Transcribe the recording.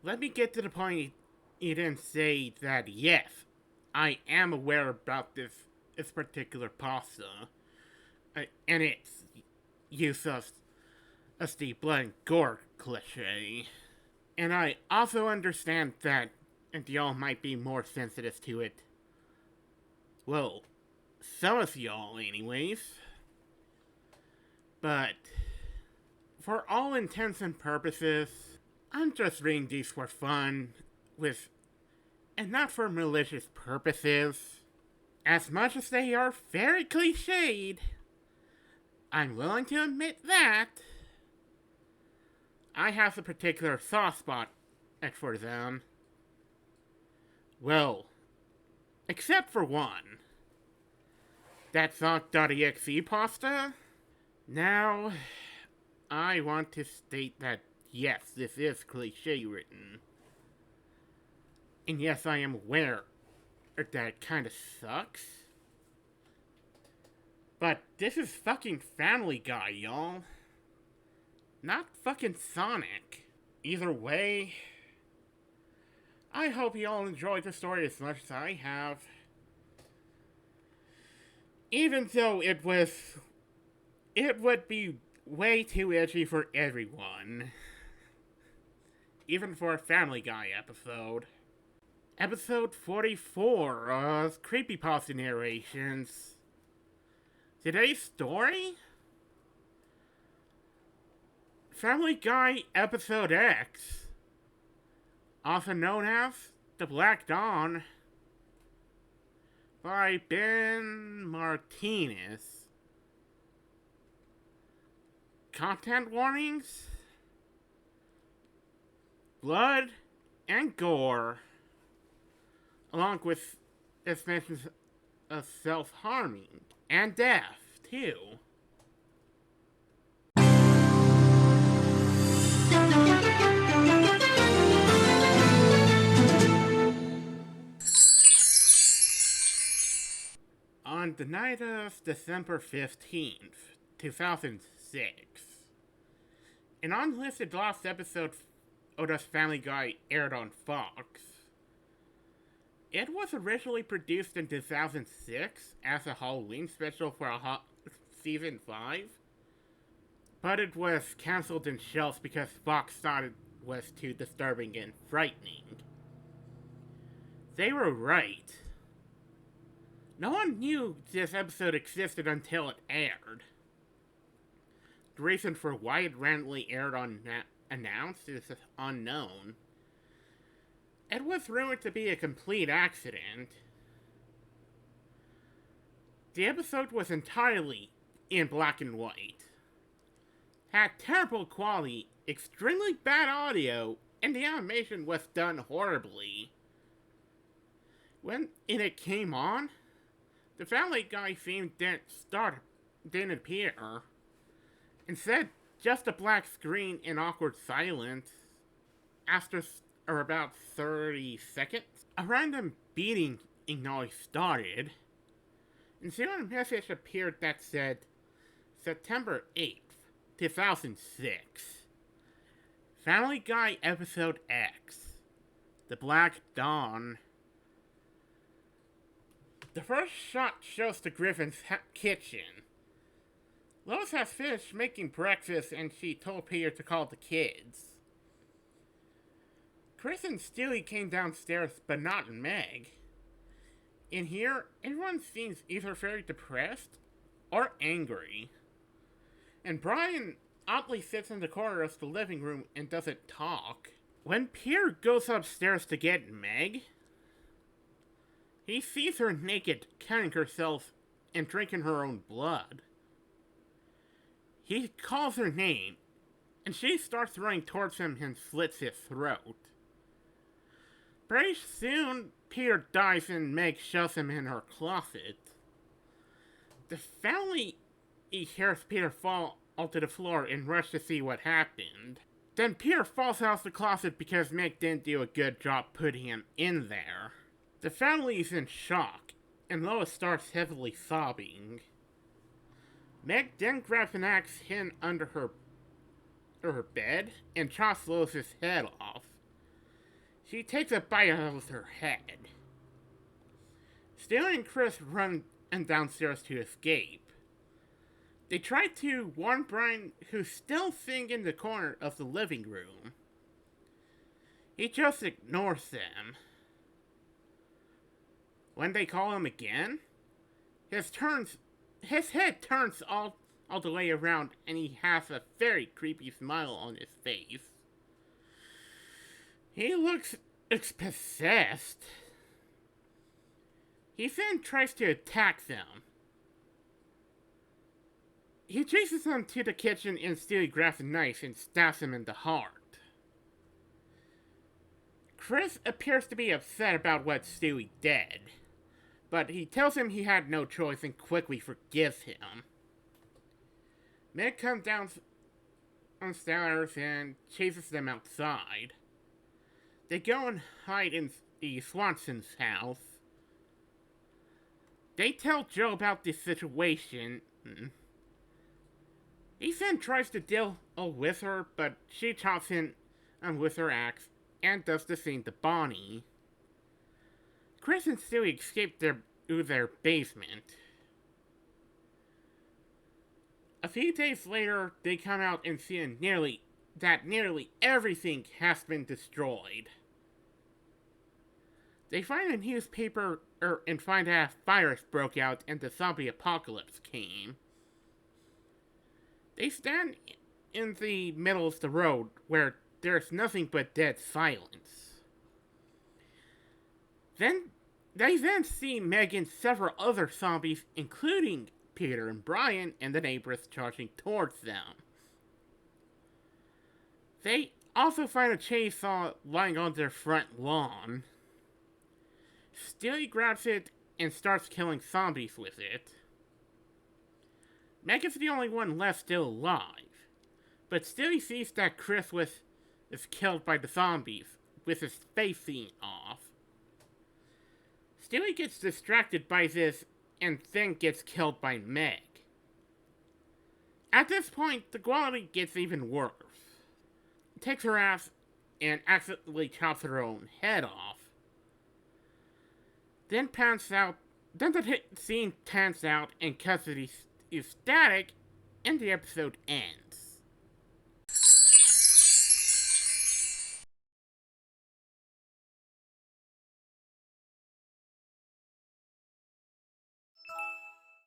let me get to the point and say that yes, I am aware about this particular pasta and its use of the blood and gore cliche. And I also understand that y'all might be more sensitive to it. Well, some of y'all, anyways. But for all intents and purposes, I'm just reading these for fun, with and not for malicious purposes. As much as they are very cliched, I'm willing to admit that I have a particular soft spot for them. Well, except for one. That Zonk.exe pasta? Now, I want to state that yes, this is cliche written. And yes, I am aware that kinda sucks. But this is fucking Family Guy, y'all. Not fucking Sonic. Either way, I hope you all enjoyed the story as much as I have. Even though it would be way too edgy for everyone. Even for a Family Guy episode. Episode 44 of Creepypasta Narrations. Today's story? Family Guy Episode X, also known as The Black Dawn, by Ben Martinez. Content warnings, blood and gore, along with mentions of self-harming and death, too. On the night of December 15th, 2006, an unlisted lost episode of the Family Guy aired on Fox. It was originally produced in 2006 as a Halloween special for season 5, but it was cancelled and shelved because Fox thought it was too disturbing and frightening. They were right. No one knew this episode existed until it aired. The reason for why it randomly aired unannounced is unknown. It was rumored to be a complete accident. The episode was entirely in black and white. Had terrible quality, extremely bad audio, and the animation was done horribly. When it came on, the Family Guy theme didn't appear. Instead, just a black screen and awkward silence. After about 30 seconds, a random beating noise started, and soon a message appeared that said, September 8th, 2006. Family Guy Episode X, The Black Dawn. The first shot shows the Griffin's kitchen. Lois has finished making breakfast and she told Peter to call the kids. Chris and Stewie came downstairs, but not Meg. In here, everyone seems either very depressed or angry. And Brian oddly sits in the corner of the living room and doesn't talk. When Peter goes upstairs to get Meg, he sees her naked, cutting herself and drinking her own blood. He calls her name, and she starts running towards him and slits his throat. Pretty soon, Peter dies and Meg shoves him in her closet. The family hears Peter fall onto the floor and rush to see what happened. Then Peter falls out of the closet because Meg didn't do a good job putting him in there. The family is in shock, and Lois starts heavily sobbing. Meg then grabs an axe hidden under her bed and chops Lois's head off. She takes a bite out of her head. Stewie and Chris run downstairs to escape. They try to warn Brian, who's still sitting in the corner of the living room. He just ignores them. When they call him again, his head turns all the way around and he has a very creepy smile on his face. He looks possessed. He then tries to attack them. He chases them to the kitchen and Stewie grabs a knife and stabs him in the heart. Chris appears to be upset about what Stewie did, but he tells him he had no choice and quickly forgives him. Meg comes downstairs and chases them outside. They go and hide in the Swanson's house. They tell Joe about the situation. He then tries to deal with her, but she chops him with her axe and does the same to Bonnie. Chris and Stewie escape through their basement. A few days later, they come out and see nearly everything has been destroyed. They find a newspaper and find out a virus broke out and the zombie apocalypse came. They stand in the middle of the road where there's nothing but dead silence. They then see Meg and several other zombies, including Peter and Brian and the neighbors, charging towards them. They also find a chainsaw lying on their front lawn. Stewie grabs it and starts killing zombies with it. Meg is the only one left still alive, but Stewie sees that Chris is killed by the zombies, with his face seen off. Stewie gets distracted by this and then gets killed by Meg. At this point, the quality gets even worse. Takes her ass and accidentally chops her own head off. Then the scene pans out and custody is static, and the episode ends.